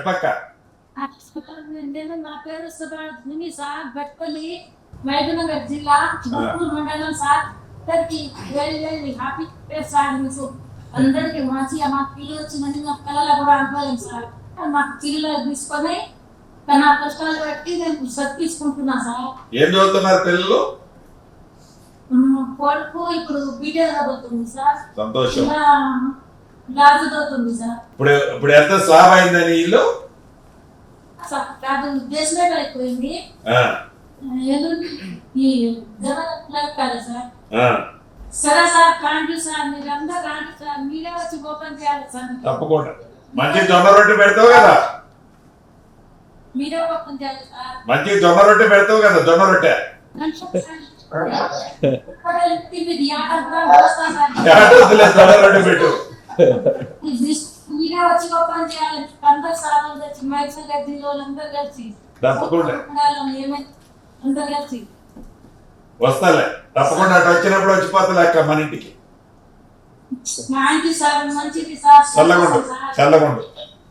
చెప్పక్క. నేను నా పేరు సుబ్రహ్మణ్యం సార్, బట్పల్లి మహబూబ్నగర్ జిల్లా చిత్తూరు మండలం సార్. అందరికి వెరీ హ్యాపీ సార్. మీకు అందరికి మంచిగా మా పిల్లలు వచ్చిందని మా పిల్లలు కూడా అనుకోలేము సార్. మాకు పిల్లలు తీసుకొని నా కష్టాలు బట్టి నేను తీసుకుంటున్నా సార్. ఏం చదువుతున్నారు పిల్లలు? కొడుకు ఇప్పుడు బీటెక్ చదువుతుంది సార్. సంతోషం. లాజ్ చదువుతుంది సార్. ఇప్పుడు ఎంత స్లాబ్ అయిందని ఇల్లు? కాదు, దేశమే అయిపోయింది. ఈ జగన్ కాదు సార్. సరే సార్, థ్యాంక్ యూ సార్. మీరందరూ థ్యాంక్ సార్. మీరే వచ్చి ఓపెన్ చేయాలి సార్. తప్పకుండా. మంచి జొన్న రొట్టె పెడతావు కదా? మీరే ఓపెన్ చేయాలి సార్. మంచి జొన్న రొట్టె పెడతావు కదా? జొన్న రొట్టె జొన్న రొట్టె పెట్టు. మీరే వచ్చి ఓపెన్ చేయాలి. అందరు సార్లు కలిసి మైసూర్ గడ్డి వాళ్ళందరూ కలిసి తప్పకుండా అందరు కలిసి వస్తాలే. తప్పకుండా అటు వచ్చినప్పుడు వచ్చిపోతా అక్క మన ఇంటికి. Thank you sir. మంచిది సార్. చల్లగుండు.